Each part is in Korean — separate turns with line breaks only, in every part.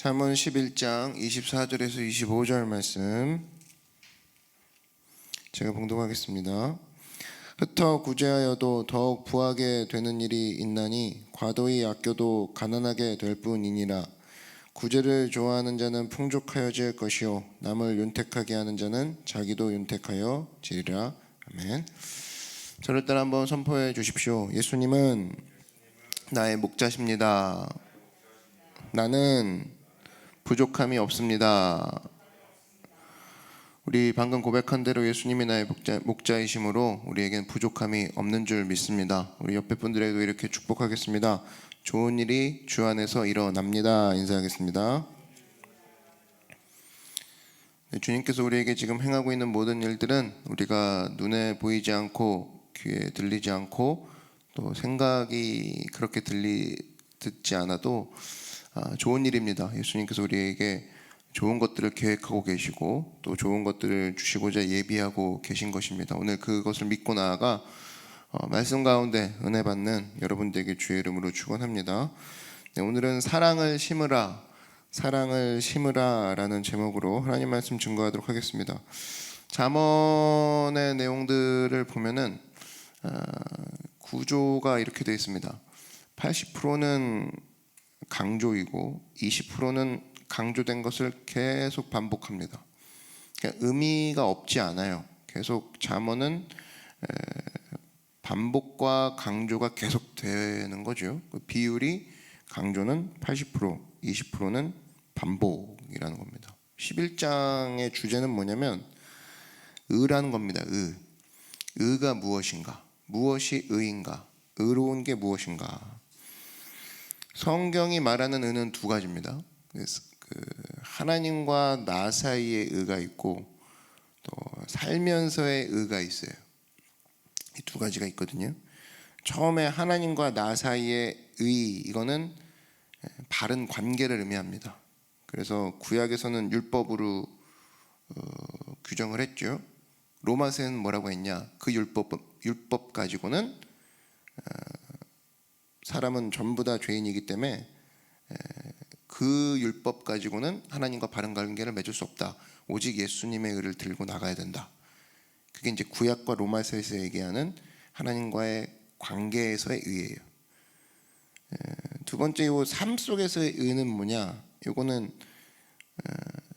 잠언 11장 24절에서 25절 말씀 제가 봉독하겠습니다. 흩어 구제하여도 더욱 부하게 되는 일이 있나니 과도히 아껴도 가난하게 될 뿐이니라. 구제를 좋아하는 자는 풍족하여질 것이요 남을 윤택하게 하는 자는 자기도 윤택하여 지리라. 아멘. 저를 따라 한번 선포해 주십시오. 예수님은 나의 목자십니다. 나는 부족함이 없습니다. 우리 방금 고백한 대로 예수님이 나의 목자이심으로 우리에겐 부족함이 없는 줄 믿습니다. 우리 옆에 분들에도 이렇게 축복하겠습니다. 좋은 일이 주 안에서 일어납니다. 인사하겠습니다. 네, 주님께서 우리에게 지금 행하고 있는 모든 일들은 우리가 눈에 보이지 않고 귀에 들리지 않고 또 생각이 그렇게 듣지 않아도 좋은 일입니다. 예수님께서 우리에게 좋은 것들을 계획하고 계시고 또 좋은 것들을 주시고자 예비하고 계신 것입니다. 오늘 그것을 믿고 나아가 말씀 가운데 은혜 받는 여러분들에게 주의 이름으로 축원합니다. 네, 오늘은 사랑을 심으라 라는 제목으로 하나님 말씀 증거하도록 하겠습니다. 잠언의 내용들을 보면은 구조가 이렇게 되어 있습니다. 80%는 강조이고 20%는 강조된 것을 계속 반복합니다. 그러니까 의미가 없지 않아요. 계속 잠언은 반복과 강조가 계속 되는 거죠. 그 비율이 강조는 80%, 20%는 반복이라는 겁니다. 11장의 주제는 뭐냐면 의라는 겁니다. 의가 무엇인가? 무엇이 의인가? 의로운 게 무엇인가? 성경이 말하는 의는 두 가지입니다. 하나님과 나 사이의 의가 있고 또 살면서의 의가 있어요. 이 두 가지가 있거든요. 처음에 하나님과 나 사이의 의, 이거는 바른 관계를 의미합니다. 그래서 구약에서는 율법으로 규정을 했죠. 로마서에는 뭐라고 했냐? 그 율법 가지고는 사람은 전부 다 죄인이기 때문에 그 율법 가지고는 하나님과 바른 관계를 맺을 수 없다. 오직 예수님의 의를 들고 나가야 된다. 그게 이제 구약과 로마서에서 얘기하는 하나님과의 관계에서의 의예요. 두 번째, 이 삶 속에서의 의는 뭐냐? 이거는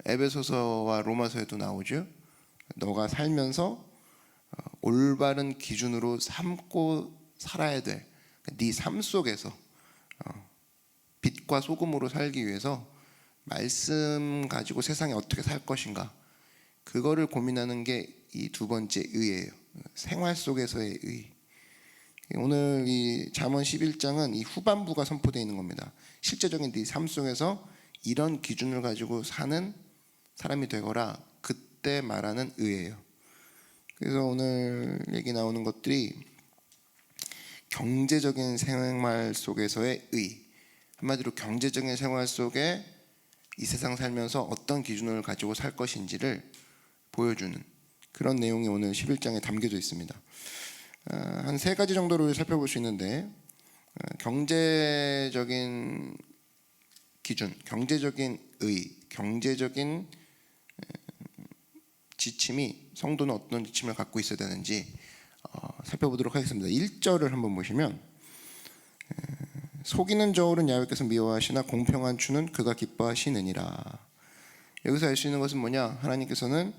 에베소서와 로마서에도 나오죠. 너가 살면서 올바른 기준으로 삼고 살아야 돼. 네 삶 속에서 빛과 소금으로 살기 위해서 말씀 가지고 세상에 어떻게 살 것인가, 그거를 고민하는 게 이 두 번째 의예요. 생활 속에서의 의. 오늘 이 잠언 11장은 이 후반부가 선포되어 있는 겁니다. 실제적인 네 삶 속에서 이런 기준을 가지고 사는 사람이 되거라, 그때 말하는 의예요. 그래서 오늘 얘기 나오는 것들이 경제적인 생활 속에서의 의, 한마디로 경제적인 생활 속에 이 세상 살면서 어떤 기준을 가지고 살 것인지를 보여주는 그런 내용이 오늘 11장에 담겨져 있습니다. 한 세 가지 정도를 살펴볼 수 있는데, 경제적인 기준, 경제적인 의, 경제적인 지침이 성도는 어떤 지침을 갖고 있어야 되는지 살펴보도록 하겠습니다. 1절을 한번 보시면 속이는 저울은 야훼께서 미워하시나 공평한 추는 그가 기뻐하시느니라. 여기서 알 수 있는 것은 뭐냐? 하나님께서는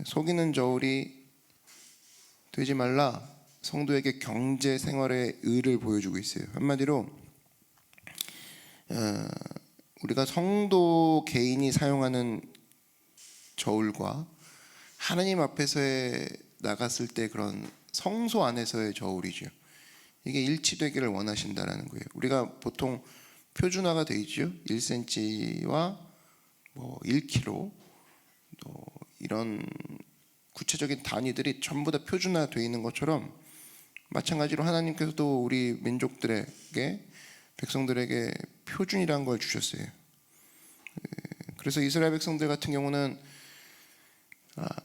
속이는 저울이 되지 말라, 성도에게 경제 생활의 의를 보여주고 있어요. 한마디로 우리가 성도 개인이 사용하는 저울과 하나님 앞에서의 나갔을 때 그런 성소 안에서의 저울이죠. 이게 일치되기를 원하신다라는 거예요. 우리가 보통 표준화가 되어 있죠. 1cm와 뭐 1kg, 또 이런 구체적인 단위들이 전부 다 표준화되어 있는 것처럼, 마찬가지로 하나님께서도 우리 민족들에게, 백성들에게 표준이라는 걸 주셨어요. 그래서 이스라엘 백성들 같은 경우는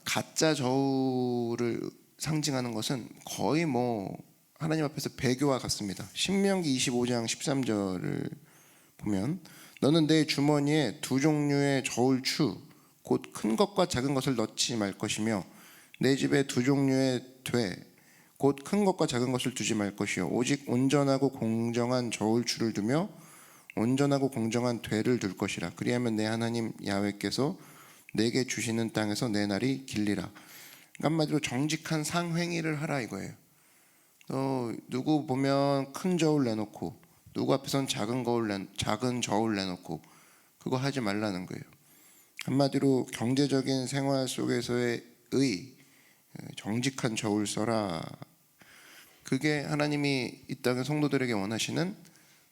가짜 저울을 상징하는 것은 거의 뭐 하나님 앞에서 배교와 같습니다. 신명기 25장 13절을 보면 너는 내 주머니에 두 종류의 저울추 곧 큰 것과 작은 것을 넣지 말 것이며 내 집에 두 종류의 돼 곧 큰 것과 작은 것을 두지 말 것이요 오직 온전하고 공정한 저울추를 두며 온전하고 공정한 되를 둘 것이라. 그리하면 내 하나님 야훼께서 내게 주시는 땅에서 내 날이 길리라. 그러니까 한마디로 정직한 상행위를 하라 이거예요. 누구 보면 큰 저울 내놓고 누구 앞에선 작은 저울 내놓고 그거 하지 말라는 거예요. 한마디로 경제적인 생활 속에서의 정직한 저울 써라. 그게 하나님이 이 땅의 성도들에게 원하시는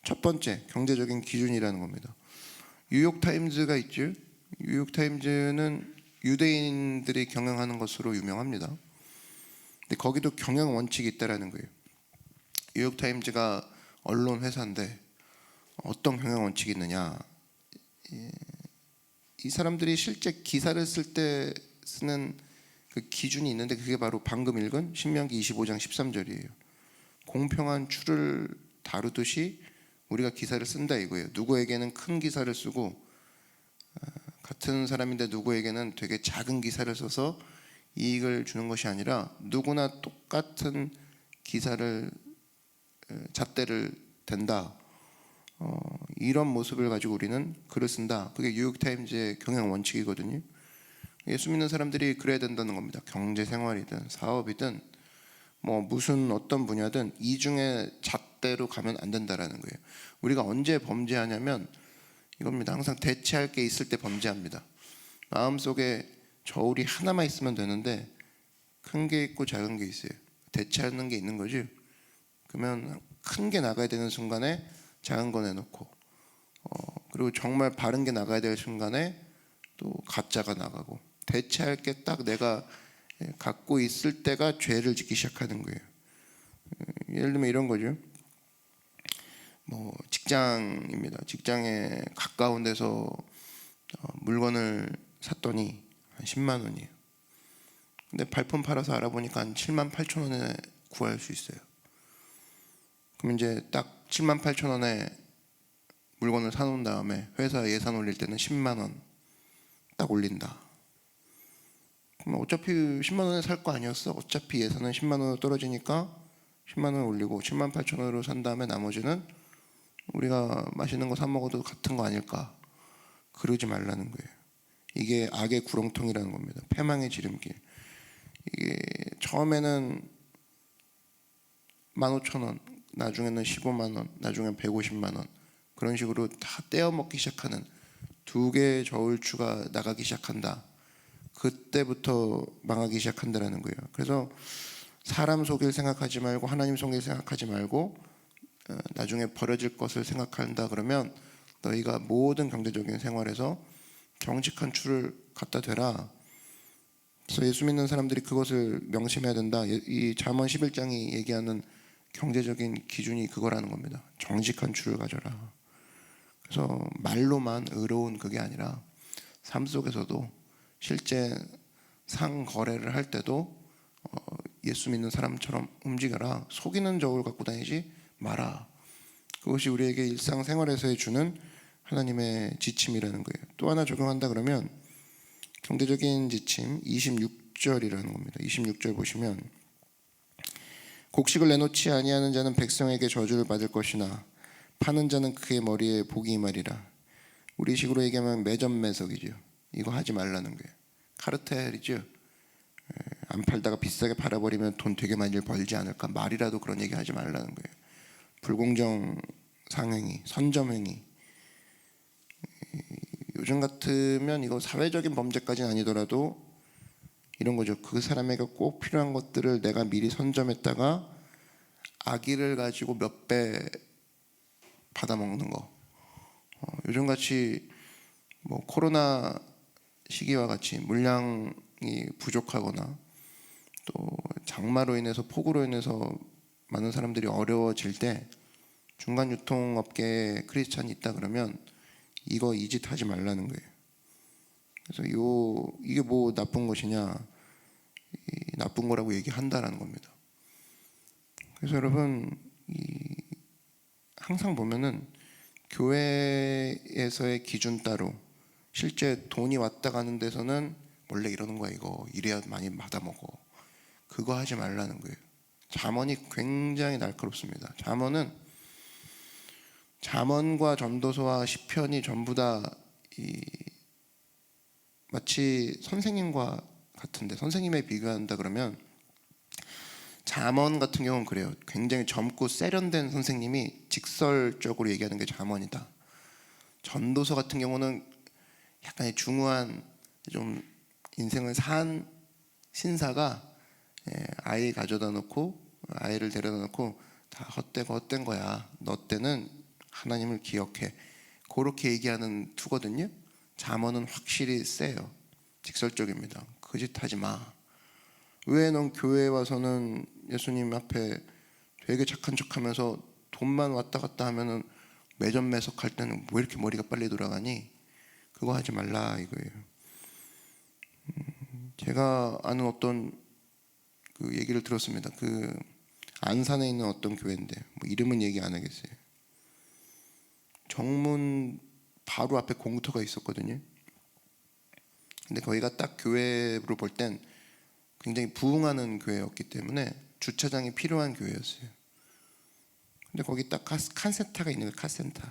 첫 번째 경제적인 기준이라는 겁니다. 뉴욕타임즈가 있죠. 뉴욕타임즈는 유대인들이 경영하는 것으로 유명합니다. 근데 거기도 경영 원칙이 있다라는 거예요. 뉴욕타임즈가 언론 회사인데 어떤 경영 원칙이 있느냐? 이 사람들이 실제 기사를 쓸 때 쓰는 그 기준이 있는데 그게 바로 방금 읽은 신명기 25장 13절이에요. 공평한 추를 다루듯이 우리가 기사를 쓴다 이거예요. 누구에게는 큰 기사를 쓰고 같은 사람인데 누구에게는 되게 작은 기사를 써서 이익을 주는 것이 아니라 누구나 똑같은 기사를 잣대를 댄다. 이런 모습을 가지고 우리는 글을 쓴다. 그게 뉴욕타임즈의 경영 원칙이거든요. 예수 믿는 사람들이 그래야 된다는 겁니다. 경제 생활이든 사업이든 뭐 무슨 어떤 분야든 이중의 잣대로 가면 안 된다라는 거예요. 우리가 언제 범죄하냐면 이겁니다. 항상 대체할 게 있을 때 범죄합니다. 마음속에 저울이 하나만 있으면 되는데 큰 게 있고 작은 게 있어요. 대체하는 게 있는 거지. 그러면 큰 게 나가야 되는 순간에 작은 거 내놓고 그리고 정말 바른 게 나가야 될 순간에 또 가짜가 나가고 대체할 게 딱 내가 갖고 있을 때가 죄를 짓기 시작하는 거예요. 예를 들면 이런 거죠. 뭐 직장입니다. 직장에 가까운 데서 물건을 샀더니 한 10만 원이에요. 근데 발품 팔아서 알아보니까 한 7만 8천 원에 구할 수 있어요. 그럼 이제 딱 7만 8천 원에 물건을 사놓은 다음에 회사 예산 올릴 때는 10만 원 딱 올린다. 그럼 어차피 10만 원에 살 거 아니었어. 어차피 예산은 10만 원으로 떨어지니까 10만 원 올리고 7만 8천 원으로 산 다음에 나머지는 우리가 맛있는 거 사 먹어도 같은 거 아닐까. 그러지 말라는 거예요. 이게 악의 구렁텅이라는 겁니다. 패망의 지름길. 이게 처음에는 15,000원, 나중에는 15만 원, 나중엔 150만 원 그런 식으로 다 떼어먹기 시작하는 두 개의 저울추가 나가기 시작한다. 그때부터 망하기 시작한다라는 거예요. 그래서 사람 속일 생각하지 말고 하나님 속일 생각하지 말고 나중에 버려질 것을 생각한다 그러면 너희가 모든 경제적인 생활에서 정직한 추를 갖다 대라. 그래서 예수 믿는 사람들이 그것을 명심해야 된다. 이 잠언 11장이 얘기하는 경제적인 기준이 그거라는 겁니다. 정직한 추를 가져라. 그래서 말로만 의로운 그게 아니라 삶 속에서도 실제 상거래를 할 때도 예수 믿는 사람처럼 움직여라. 속이는 저울 갖고 다니지 마라. 그것이 우리에게 일상생활에서 주는 하나님의 지침이라는 거예요. 또 하나 적용한다 그러면 경제적인 지침 26절이라는 겁니다. 26절 보시면 곡식을 내놓지 아니하는 자는 백성에게 저주를 받을 것이나 파는 자는 그의 머리에 복이 임하리라. 우리식으로 얘기하면 매점매석이죠. 이거 하지 말라는 거예요. 카르텔이죠. 안 팔다가 비싸게 팔아버리면 돈 되게 많이 벌지 않을까. 말이라도 그런 얘기 하지 말라는 거예요. 불공정 상행위, 선점행위. 요즘 같으면 이거 사회적인 범죄까지는 아니더라도 이런 거죠. 그 사람에게 꼭 필요한 것들을 내가 미리 선점했다가 악의를 가지고 몇 배 받아먹는 거. 요즘같이 뭐 코로나 시기와 같이 물량이 부족하거나 또 장마로 인해서 폭우로 인해서 많은 사람들이 어려워질 때 중간 유통업계에 크리스찬이 있다 그러면 이거 이 짓 하지 말라는 거예요. 그래서 이게 뭐 나쁜 것이냐, 나쁜 거라고 얘기한다라는 겁니다. 그래서 여러분 항상 보면은 교회에서의 기준 따로 실제 돈이 왔다 가는 데서는 원래 이러는 거야. 이거 이래야 많이 받아먹어. 그거 하지 말라는 거예요. 잠언이 굉장히 날카롭습니다. 잠언과 전도서와 시편이 전부 다 마치 선생님과 같은데, 선생님에 비교한다 그러면 잠언 같은 경우는 그래요. 굉장히 젊고 세련된 선생님이 직설적으로 얘기하는 게 잠언이다. 전도서 같은 경우는 약간의 중후한 좀 인생을 산 신사가 아이 가져다 놓고 아이를 데려다 놓고 다 헛되고 헛된 거야. 너 때는 하나님을 기억해. 그렇게 얘기하는 투거든요. 잠언은 확실히 세요. 직설적입니다. 그 짓 하지 마. 왜 넌 교회에 와서는 예수님 앞에 되게 착한 척하면서 돈만 왔다 갔다 하면은 매점매석할 때는 왜 이렇게 머리가 빨리 돌아가니? 그거 하지 말라 이거예요. 제가 아는 어떤 그 얘기를 들었습니다. 그 안산에 있는 어떤 교회인데 뭐 이름은 얘기 안 하겠어요. 정문 바로 앞에 공터가 있었거든요. 근데 거기가 딱 교회로 볼 땐 굉장히 부흥하는 교회였기 때문에 주차장이 필요한 교회였어요. 근데 거기 딱 칸센터가 있는 거예요. 칸센터.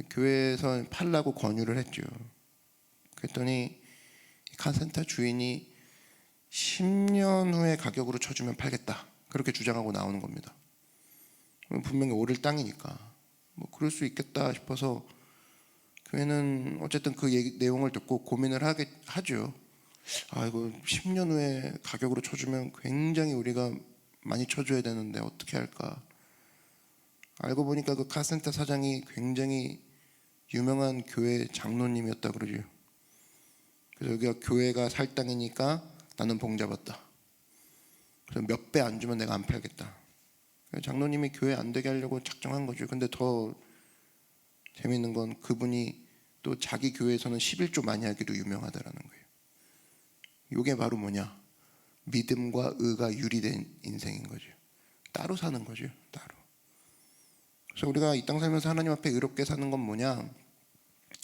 교회에서 팔라고 권유를 했죠. 그랬더니 칸센터 주인이 10년 후에 가격으로 쳐주면 팔겠다. 그렇게 주장하고 나오는 겁니다. 분명히 오를 땅이니까 뭐 그럴 수 있겠다 싶어서 교회는 어쨌든 그 내용을 듣고 고민을 하죠. 아, 이거 10년 후에 가격으로 쳐주면 굉장히 우리가 많이 쳐줘야 되는데 어떻게 할까. 알고 보니까 그 카센터 사장이 굉장히 유명한 교회 장로님이었다 그러죠. 그래서 여기가 교회가 살 땅이니까 나는 봉 잡았다. 그래서 몇 배 안 주면 내가 안 팔겠다. 장로님이 교회 안 되게 하려고 작정한 거죠. 근데 더 재밌는 건 그분이 또 자기 교회에서는 11조 많이 하기로 유명하다라는 거예요. 이게 바로 뭐냐? 믿음과 의가 유리된 인생인 거죠. 따로 사는 거죠. 따로. 그래서 우리가 이 땅 살면서 하나님 앞에 의롭게 사는 건 뭐냐?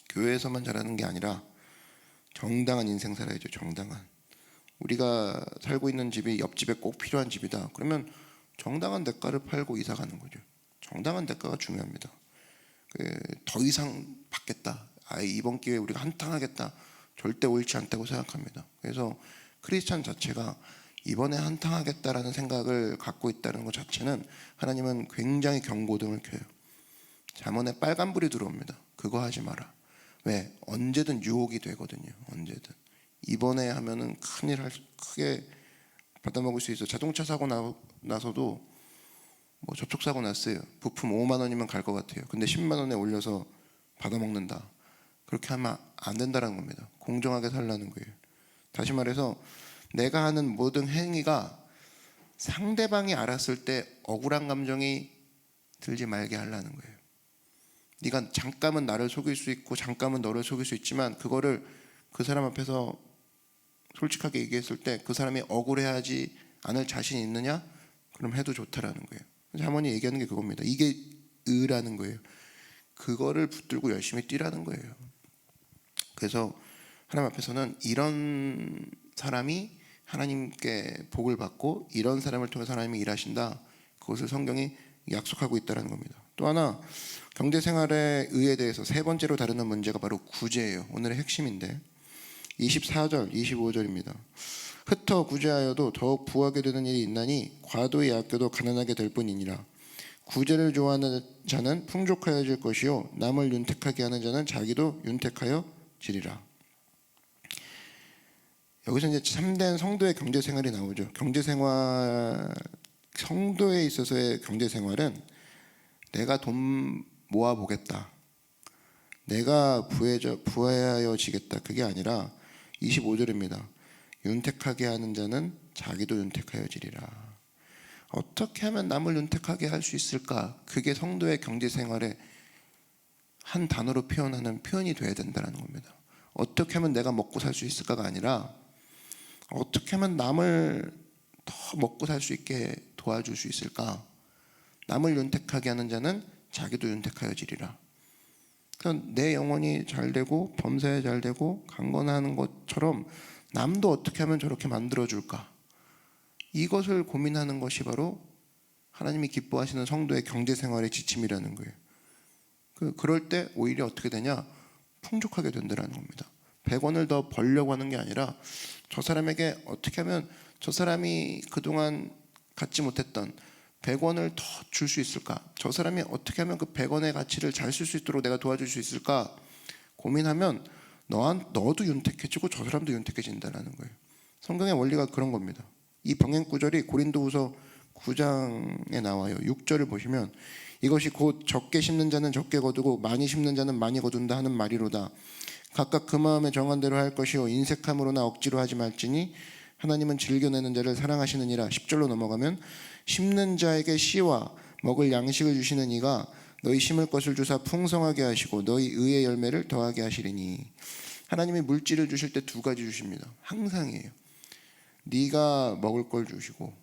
교회에서만 잘하는 게 아니라 정당한 인생 살아야죠. 정당한. 우리가 살고 있는 집이 옆집에 꼭 필요한 집이다. 그러면 정당한 대가를 팔고 이사 가는 거죠. 정당한 대가가 중요합니다. 더 이상 받겠다. 이번 기회에 우리가 한탕하겠다. 절대 옳지 않다고 생각합니다. 그래서 크리스찬 자체가 이번에 한탕하겠다라는 생각을 갖고 있다는 것 자체는 하나님은 굉장히 경고등을 켜요. 잠언에 빨간불이 들어옵니다. 그거 하지 마라. 왜? 언제든 유혹이 되거든요. 언제든. 이번에 하면은 크게 받아먹을 수 있어. 자동차 사고 나서도 뭐 접촉사고 났어요. 부품 5만 원이면 갈 것 같아요. 근데 10만 원에 올려서 받아먹는다. 그렇게 하면 안 된다는 겁니다. 공정하게 살라는 거예요. 다시 말해서 내가 하는 모든 행위가 상대방이 알았을 때 억울한 감정이 들지 말게 하려는 거예요. 네가 잠깐은 나를 속일 수 있고 잠깐은 너를 속일 수 있지만 그거를 그 사람 앞에서 솔직하게 얘기했을 때 그 사람이 억울해하지 않을 자신이 있느냐? 그럼 해도 좋다라는 거예요. 잠언이 얘기하는 게 그겁니다. 이게 의라는 거예요. 그거를 붙들고 열심히 뛰라는 거예요. 그래서 하나님 앞에서는 이런 사람이 하나님께 복을 받고 이런 사람을 통해서 하나님이 일하신다. 그것을 성경이 약속하고 있다는 겁니다. 또 하나 경제생활의 의에 대해서 세 번째로 다루는 문제가 바로 구제예요. 오늘의 핵심인데 24절, 25절입니다. 흩어 구제하여도 더욱 부하게 되는 일이 있나니 과도히 아껴도 가난하게 될 뿐이니라. 구제를 좋아하는 자는 풍족하여질 것이요 남을 윤택하게 하는 자는 자기도 윤택하여지리라. 여기서 이제 참된 성도의 경제생활이 나오죠. 경제생활, 성도에 있어서의 경제생활은 내가 돈 모아보겠다, 내가 부하여지겠다, 그게 아니라 25절입니다. 윤택하게 하는 자는 자기도 윤택하여지리라. 어떻게 하면 남을 윤택하게 할 수 있을까? 그게 성도의 경제생활의 한 단어로 표현하는 표현이 돼야 된다는 겁니다. 어떻게 하면 내가 먹고 살 수 있을까가 아니라 어떻게 하면 남을 더 먹고 살 수 있게 도와줄 수 있을까? 남을 윤택하게 하는 자는 자기도 윤택하여지리라. 그래서 내 영혼이 잘 되고 범사에 잘 되고 강건하는 것처럼 남도 어떻게 하면 저렇게 만들어줄까, 이것을 고민하는 것이 바로 하나님이 기뻐하시는 성도의 경제생활의 지침이라는 거예요. 그럴 때 오히려 어떻게 되냐, 풍족하게 된다는 겁니다. 100원을 더 벌려고 하는 게 아니라 저 사람에게 어떻게 하면 저 사람이 그동안 갖지 못했던 100원을 더 줄 수 있을까, 저 사람이 어떻게 하면 그 100원의 가치를 잘 쓸 수 있도록 내가 도와줄 수 있을까 고민하면 너도 윤택해지고 저 사람도 윤택해진다는 거예요. 성경의 원리가 그런 겁니다. 이 병행 구절이 고린도후서 9장에 나와요. 6절을 보시면 이것이 곧 적게 심는 자는 적게 거두고 많이 심는 자는 많이 거둔다 하는 말이로다. 각각 그 마음에 정한 대로 할 것이요 인색함으로나 억지로 하지 말지니 하나님은 즐겨내는 자를 사랑하시느니라. 10절로 넘어가면 심는 자에게 씨와 먹을 양식을 주시는 이가 너희 심을 것을 주사 풍성하게 하시고 너희 의의 열매를 더하게 하시리니. 하나님이 물질을 주실 때 두 가지 주십니다. 항상이에요. 네가 먹을 걸 주시고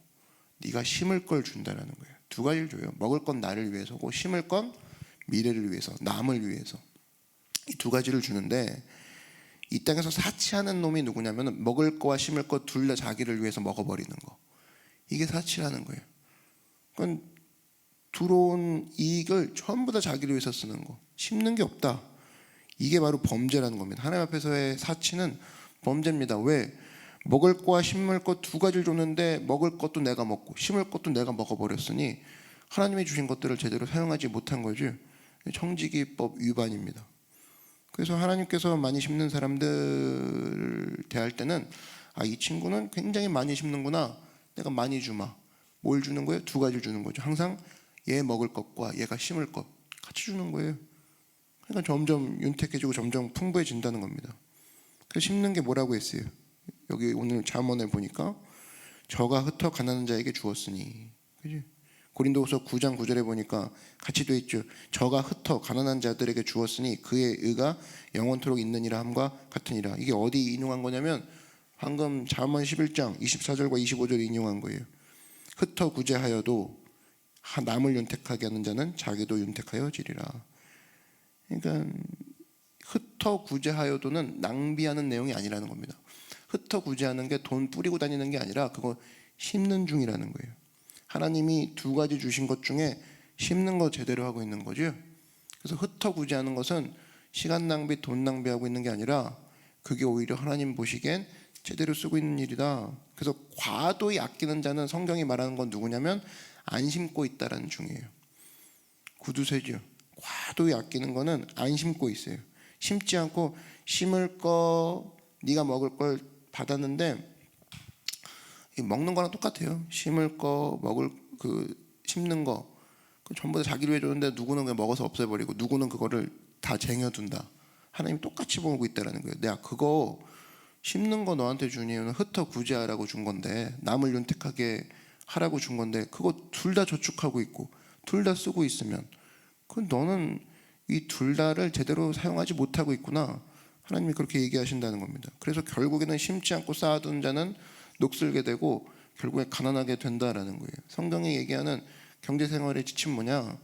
네가 심을 걸 준다라는 거예요. 두 가지를 줘요. 먹을 건 나를 위해서고 심을 건 미래를 위해서, 남을 위해서. 이 두 가지를 주는데 이 땅에서 사치하는 놈이 누구냐면 먹을 거와 심을 거 둘 다 자기를 위해서 먹어버리는 거. 이게 사치라는 거예요. 그건 들어온 이익을 전부 다 자기를 위해서 쓰는 거. 심는 게 없다. 이게 바로 범죄라는 겁니다. 하나님 앞에서의 사치는 범죄입니다. 왜? 먹을 거와 심을 것 두 가지를 줬는데 먹을 것도 내가 먹고 심을 것도 내가 먹어버렸으니 하나님이 주신 것들을 제대로 사용하지 못한 거죠. 청지기법 위반입니다. 그래서 하나님께서 많이 심는 사람들을 대할 때는 이 친구는 굉장히 많이 심는구나, 내가 많이 주마. 뭘 주는 거예요? 두 가지를 주는 거죠. 항상 얘 먹을 것과 얘가 심을 것 같이 주는 거예요. 그러니까 점점 윤택해지고 점점 풍부해진다는 겁니다. 그래서 심는 게 뭐라고 했어요? 여기 오늘 잠언을 보니까 저가 흩어 가난한 자에게 주었으니, 그지? 고린도후서 9장 9절에 보니까 같이 돼 있죠. 저가 흩어 가난한 자들에게 주었으니 그의 의가 영원토록 있느니라 함과 같으니라. 이게 어디 인용한 거냐면 방금 잠언 11장 24절과 25절 인용한 거예요. 흩어 구제하여도 남을 윤택하게 하는 자는 자기도 윤택하여지리라. 그러니까 흩어 구제하여도는 낭비하는 내용이 아니라는 겁니다. 흩어 구제하는 게 돈 뿌리고 다니는 게 아니라 그거 심는 중이라는 거예요. 하나님이 두 가지 주신 것 중에 심는 거 제대로 하고 있는 거죠. 그래서 흩어 구제하는 것은 시간 낭비, 돈 낭비하고 있는 게 아니라 그게 오히려 하나님 보시기엔 제대로 쓰고 있는 일이다. 그래서 과도히 아끼는 자는 성경이 말하는 건 누구냐면 안 심고 있다라는 중이에요. 구두쇠죠. 과도히 아끼는 거는 안 심고 있어요. 심지 않고 심을 거 네가 먹을 걸 받았는데 먹는 거랑 똑같아요. 심을 거 먹을 심는 거 전부 다 자기를 위해 줬는데 누구는 그냥 먹어서 없애버리고 누구는 그거를 다 쟁여둔다. 하나님 똑같이 보고 있다라는 거예요. 내가 그거 심는 거 너한테 준 이유는 흩어 구제하라고 준 건데, 남을 윤택하게 하라고 준 건데 그거 둘 다 저축하고 있고 둘 다 쓰고 있으면 그건 너는 이 둘 다를 제대로 사용하지 못하고 있구나. 하나님이 그렇게 얘기하신다는 겁니다. 그래서 결국에는 심지 않고 쌓아둔 자는 녹슬게 되고 결국에 가난하게 된다라는 거예요. 성경이 얘기하는 경제생활의 지침 뭐냐?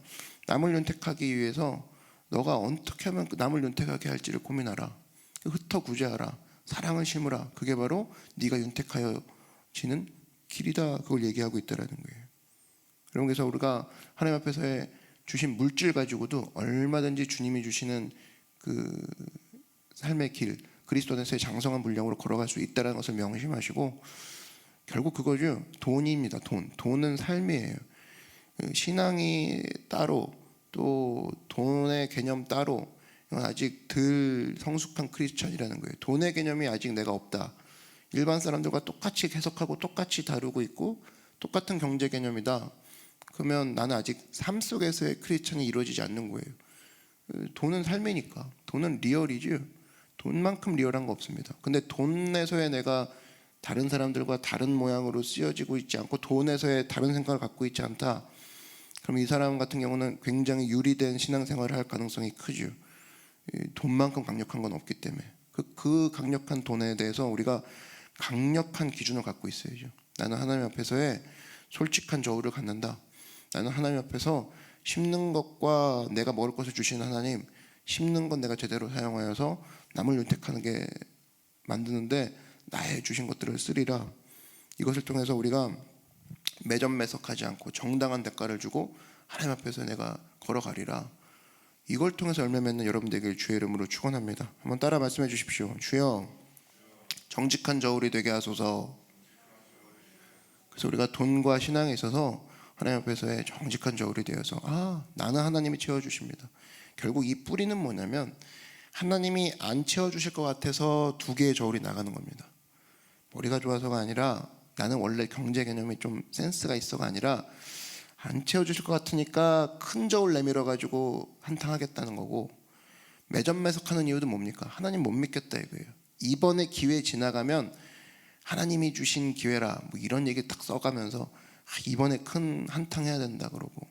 남을 윤택하기 위해서 너가 어떻게 하면 남을 윤택하게 할지를 고민하라. 흩어 구제하라. 사랑을 심으라. 그게 바로 네가 윤택하여지는 길이다. 그걸 얘기하고 있다라는 거예요. 여러분, 그래서 우리가 하나님 앞에서의 주신 물질 가지고도 얼마든지 주님이 주시는 그 삶의 길, 그리스도 안에서의 장성한 분량으로 걸어갈 수 있다는 것을 명심하시고, 결국 그거죠. 돈입니다. 돈은 삶이에요. 신앙이 따로 또 돈의 개념 따로, 이건 아직 덜 성숙한 크리스천이라는 거예요. 돈의 개념이 아직 내가 없다. 일반 사람들과 똑같이 해석하고 똑같이 다루고 있고 똑같은 경제 개념이다. 그러면 나는 아직 삶 속에서의 크리스천이 이루어지지 않는 거예요. 돈은 삶이니까. 돈은 리얼이죠. 돈만큼 리얼한 거 없습니다. 근데 돈에서의 내가 다른 사람들과 다른 모양으로 쓰여지고 있지 않고 돈에서의 다른 생각을 갖고 있지 않다. 그럼 이 사람 같은 경우는 굉장히 유리된 신앙생활을 할 가능성이 크죠. 돈만큼 강력한 건 없기 때문에 그 강력한 돈에 대해서 우리가 강력한 기준을 갖고 있어야죠. 나는 하나님 앞에서의 솔직한 저울을 갖는다. 나는 하나님 앞에서 심는 것과 내가 먹을 것을 주시는 하나님, 심는 건 내가 제대로 사용하여서 남을 윤택하는 게 만드는데 나의 주신 것들을 쓰리라. 이것을 통해서 우리가 매점매석하지 않고 정당한 대가를 주고 하나님 앞에서 내가 걸어가리라. 이걸 통해서 열매 맺는 여러분 되길 주의 이름으로 축원합니다. 한번 따라 말씀해 주십시오. 주여 정직한 저울이 되게 하소서. 그래서 우리가 돈과 신앙에 있어서 하나님 앞에서의 정직한 저울이 되어서 나는 하나님이 채워주십니다. 결국 이 뿌리는 뭐냐면 하나님이 안 채워주실 것 같아서 두 개의 저울이 나가는 겁니다. 머리가 좋아서가 아니라 나는 원래 경제 개념이 좀 센스가 있어가 아니라 안 채워주실 것 같으니까 큰 저울 내밀어 가지고 한탕하겠다는 거고, 매점매석하는 이유도 뭡니까? 하나님 못 믿겠다 이거예요. 이번에 기회 지나가면 하나님이 주신 기회라 뭐 이런 얘기 딱 써가면서 이번에 큰 한탕해야 된다 그러고,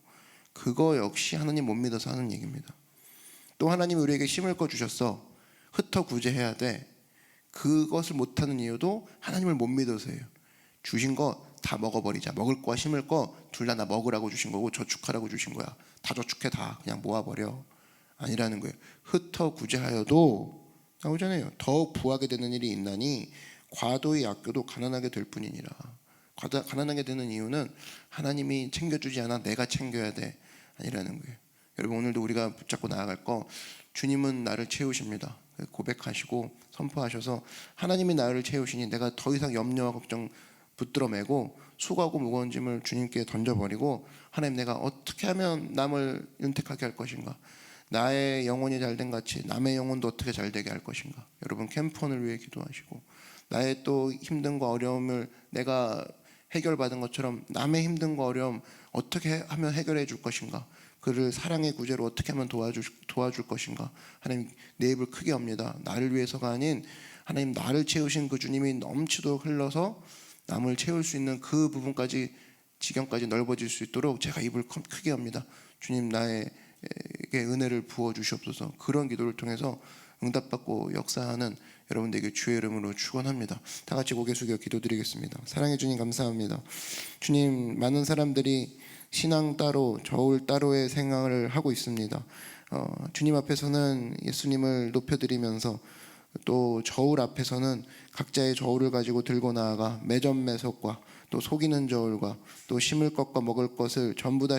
그거 역시 하나님 못 믿어서 하는 얘기입니다. 또 하나님이 우리에게 심을 거 주셨어. 흩어 구제해야 돼. 그것을 못하는 이유도 하나님을 못 믿어서예요. 주신 거 다 먹어버리자. 먹을 거와 심을 거 둘 다 나 먹으라고 주신 거고 저축하라고 주신 거야. 다 저축해, 다 그냥 모아버려. 아니라는 거예요. 흩어 구제하여도 나오잖아요. 더욱 부하게 되는 일이 있나니 과도히 아껴도 가난하게 될 뿐이니라. 가난하게 되는 이유는 하나님이 챙겨주지 않아 내가 챙겨야 돼 아니라는 거예요. 여러분 오늘도 우리가 붙잡고 나아갈 거, 주님은 나를 채우십니다. 고백하시고 선포하셔서 하나님이 나를 채우시니 내가 더 이상 염려와 걱정 붙들어 매고 수고하고 무거운 짐을 주님께 던져버리고, 하나님 내가 어떻게 하면 남을 윤택하게 할 것인가, 나의 영혼이 잘된 같이 남의 영혼도 어떻게 잘되게 할 것인가. 여러분 캠폰을 위해 기도하시고, 나의 또 힘듦과 어려움을 내가 해결받은 것처럼 남의 힘듦과 어려움 어떻게 하면 해결해 줄 것인가, 그를 사랑의 구제로 어떻게 하면 도와줄 것인가. 하나님 내 입을 크게 엽니다. 나를 위해서가 아닌 하나님 나를 채우신 그 주님이 넘치도록 흘러서 남을 채울 수 있는 그 부분까지, 지경까지 넓어질 수 있도록 제가 입을 크게 엽니다. 주님 나에게 은혜를 부어 주시옵소서. 그런 기도를 통해서 응답받고 역사하는 여러분들에게 주의 이름으로 축원합니다. 다 같이 고개 숙여 기도드리겠습니다. 사랑해 주님 감사합니다. 주님, 많은 사람들이 신앙 따로 저울 따로의 생각을 하고 있습니다. 주님 앞에서는 예수님을 높여드리면서 또 저울 앞에서는 각자의 저울을 가지고 들고 나아가 매점매석과 또 속이는 저울과 또 심을 것과 먹을 것을 전부 다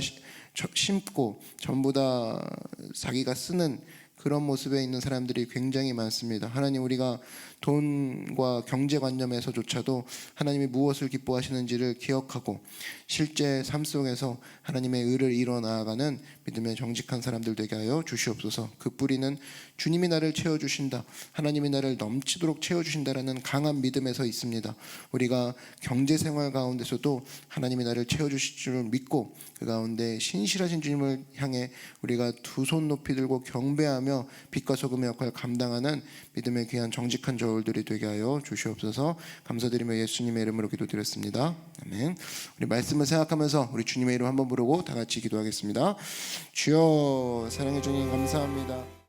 심고 전부 다 자기가 쓰는 그런 모습에 있는 사람들이 굉장히 많습니다. 하나님, 우리가 돈과 경제관념에서조차도 하나님이 무엇을 기뻐하시는지를 기억하고 실제 삶 속에서 하나님의 의를 이뤄 나아가는 믿음의 정직한 사람들 되게 하여 주시옵소서. 그 뿌리는 주님이 나를 채워주신다, 하나님이 나를 넘치도록 채워주신다라는 강한 믿음에서 있습니다. 우리가 경제생활 가운데서도 하나님이 나를 채워주실 줄 믿고 그 가운데 신실하신 주님을 향해 우리가 두 손 높이 들고 경배하며 빛과 소금의 역할을 감당하는 믿음의 귀한 정직한 저울들이 되게 하여 주시옵소서. 감사드리며 예수님의 이름으로 기도드렸습니다. 아멘. 우리 말씀을 생각하면서 우리 주님의 이름 한번 부르고 다 같이 기도하겠습니다. 주여, 사랑해 주님 감사합니다.